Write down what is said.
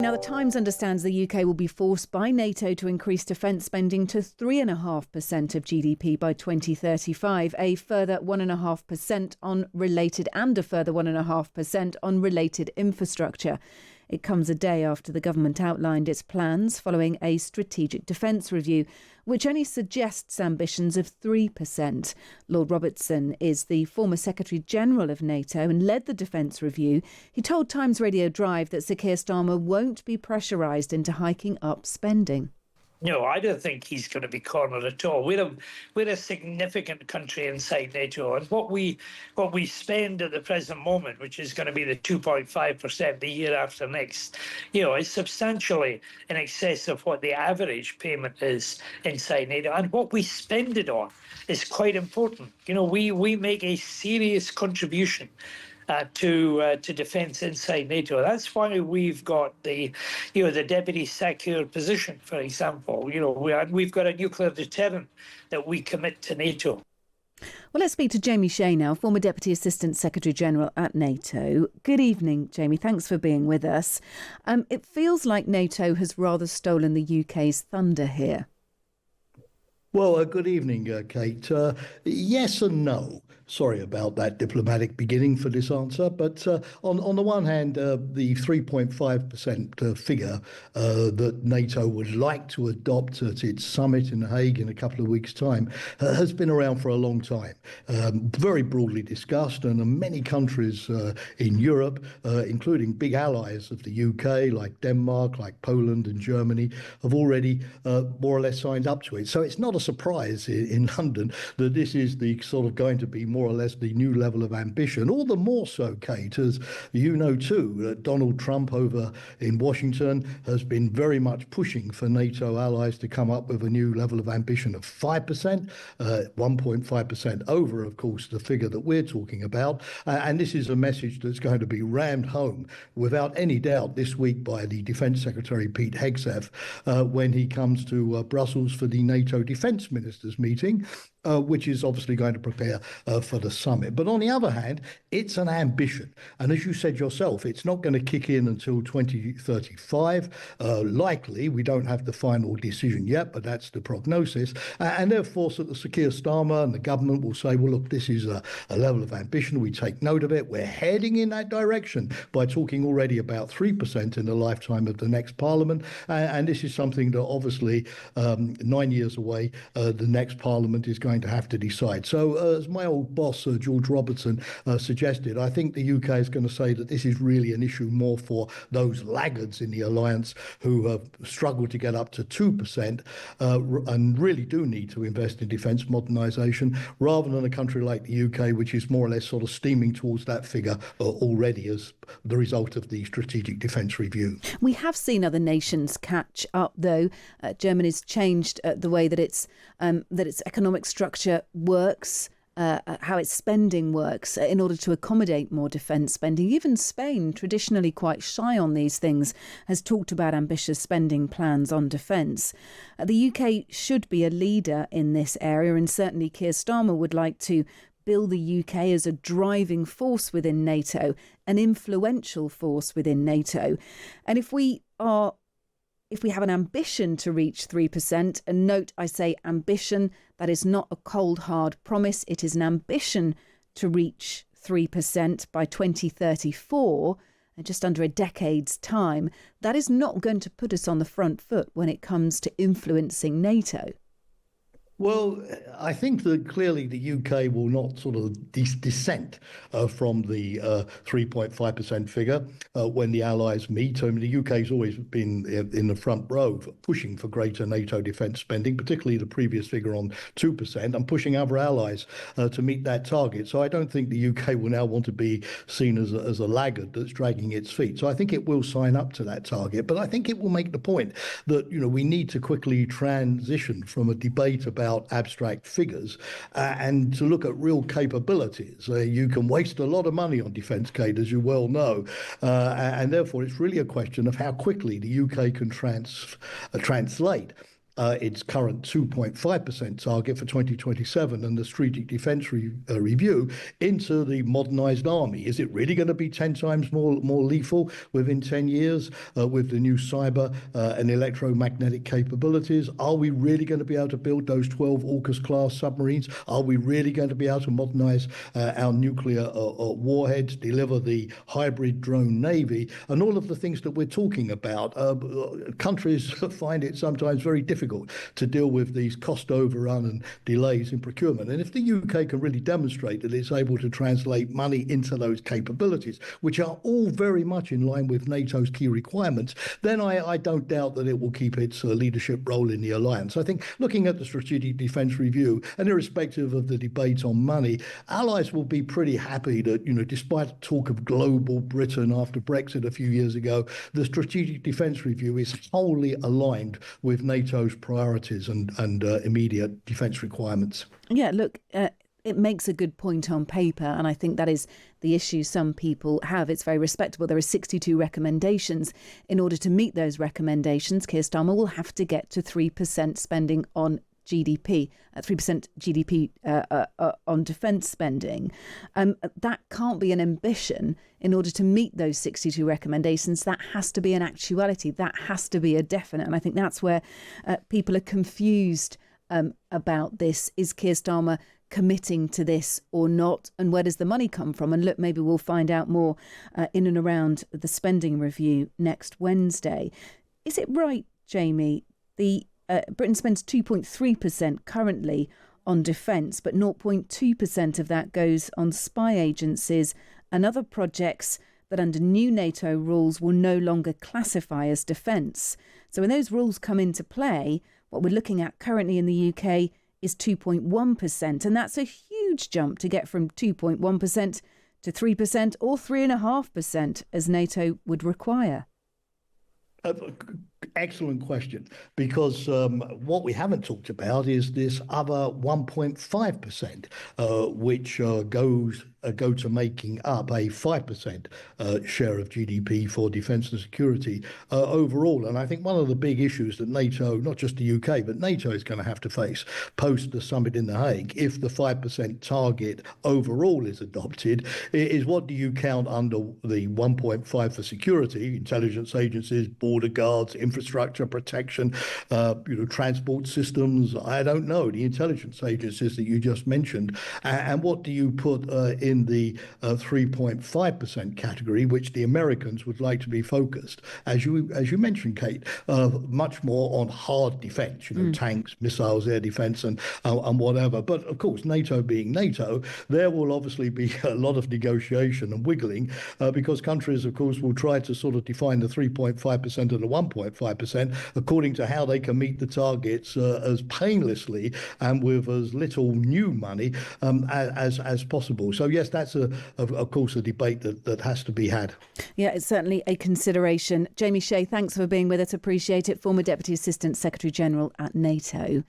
Now, the Times understands the UK will be forced by NATO to increase defence spending to 3.5% of GDP by 2035, a further 1.5% on related and a further 1.5% on related infrastructure. It comes a day after the government outlined its plans following a strategic defence review, which only suggests ambitions of 3%. Lord Robertson is the former Secretary-General of NATO and led the defence review. He told Times Radio Drive that Sir Keir Starmer won't be pressurised into hiking up spending. No, I don't think he's going to be cornered at all. We're a significant country inside NATO, and what we spend at the present moment, which is going to be the 2.5% the year after next, is substantially in excess of what the average payment is inside NATO, and what we spend it on is quite important. We make a serious contribution to defence inside NATO. That's why we've got the deputy secure position, for example. We've got a nuclear deterrent that we commit to NATO. Well, let's speak to Jamie Shea now, former Deputy Assistant Secretary-General at NATO. Good evening, Jamie. Thanks for being with us. It feels like NATO has rather stolen the UK's thunder here. Well, good evening, Kate. Yes and no. Sorry about that diplomatic beginning for this answer. But on the one hand, the 3.5% figure that NATO would like to adopt at its summit in The Hague in a couple of weeks' time has been around for a long time. Very broadly discussed, and many countries in Europe, including big allies of the UK, like Denmark, like Poland and Germany, have already more or less signed up to it. So it's not a surprise in London that this is the sort of going to be more or less the new level of ambition. All the more so, Kate, as you know too, that Donald Trump over in Washington has been very much pushing for NATO allies to come up with a new level of ambition of 5%, 1.5% over, of course, the figure that we're talking about. And this is a message that's going to be rammed home without any doubt this week by the Defence Secretary Pete Hegseth when he comes to Brussels for the NATO Defence Ministers meeting, which is obviously going to prepare for the summit. But on the other hand, it's an ambition. And as you said yourself, it's not going to kick in until 2035. Likely, we don't have the final decision yet, but that's the prognosis. And therefore, so the Sir Keir Starmer and the government will say, well, look, this is a level of ambition. We take note of it. We're heading in that direction by talking already about 3% in the lifetime of the next parliament. And this is something that obviously 9 years away, the next parliament is going to have to decide. So as my old boss, George Robertson, suggested, I think the UK is going to say that this is really an issue more for those laggards in the alliance who have struggled to get up to 2% and really do need to invest in defence modernisation, rather than a country like the UK, which is more or less sort of steaming towards that figure already as the result of the strategic defence review. We have seen other nations catch up, though. Germany's changed the way that its economic structure works, how its spending works in order to accommodate more defence spending. Even Spain, traditionally quite shy on these things, has talked about ambitious spending plans on defence. The UK should be a leader in this area, and certainly Keir Starmer would like to build the UK as a driving force within NATO, an influential force within NATO. And if we have an ambition to reach 3%, and note I say ambition, that is not a cold, hard promise. It is an ambition to reach 3% by 2034, and just under a decade's time. That is not going to put us on the front foot when it comes to influencing NATO. Well, I think that clearly the UK will not sort of dissent from the 3.5% figure when the allies meet. I mean, the UK has always been in the front row pushing for greater NATO defence spending, particularly the previous figure on 2%, and pushing other allies to meet that target. So I don't think the UK will now want to be seen as a laggard that's dragging its feet. So I think it will sign up to that target. But I think it will make the point that, we need to quickly transition from a debate about abstract figures and to look at real capabilities. You can waste a lot of money on defence, Kate, as you well know, and therefore it's really a question of how quickly the UK can translate its current 2.5% target for 2027 and the Strategic Defence Review into the modernised army? Is it really going to be 10 times more lethal within 10 years with the new cyber and electromagnetic capabilities? Are we really going to be able to build those 12 AUKUS-class submarines? Are we really going to be able to modernise our nuclear warheads, deliver the hybrid drone navy, and all of the things that we're talking about? Countries find it sometimes very difficult to deal with these cost overrun and delays in procurement. And if the UK can really demonstrate that it's able to translate money into those capabilities, which are all very much in line with NATO's key requirements, then I don't doubt that it will keep its leadership role in the alliance. I think looking at the Strategic Defence Review, and irrespective of the debate on money, allies will be pretty happy that, despite talk of global Britain after Brexit a few years ago, the Strategic Defence Review is wholly aligned with NATO's priorities and immediate defence requirements. Yeah, look, it makes a good point on paper, and I think that is the issue some people have. It's very respectable. There are 62 recommendations. In order to meet those recommendations, Keir Starmer will have to get to 3% spending on GDP, 3% GDP on defence spending. That can't be an ambition. In order to meet those 62 recommendations, that has to be an actuality. That has to be a definite. And I think that's where people are confused about this. Is Keir Starmer committing to this or not? And where does the money come from? And look, maybe we'll find out more in and around the spending review next Wednesday. Is it right, Jamie, Britain spends 2.3% currently on defence, but 0.2% of that goes on spy agencies and other projects that under new NATO rules will no longer classify as defence. So when those rules come into play, what we're looking at currently in the UK is 2.1%. And that's a huge jump to get from 2.1% to 3% or 3.5% as NATO would require. Excellent question, because what we haven't talked about is this other 1.5%, which go to making up a 5% share of GDP for defence and security overall. And I think one of the big issues that NATO, not just the UK, but NATO is going to have to face post the summit in The Hague, if the 5% target overall is adopted, is what do you count under the 1.5 for security, intelligence agencies, border guards, infrastructure protection, transport systems, I don't know, the intelligence agencies that you just mentioned, and what do you put in the 3.5% category, which the Americans would like to be focused, as you mentioned, Kate, much more on hard defence, tanks, missiles, air defence, and whatever. But of course, NATO being NATO, there will obviously be a lot of negotiation and wiggling because countries, of course, will try to sort of define the 3.5% and the 1.5% according to how they can meet the targets as painlessly and with as little new money as possible. So yes, that's of course a debate that has to be had. Yeah, it's certainly a consideration. Jamie Shea, thanks for being with us. Appreciate it. Former Deputy Assistant Secretary General at NATO.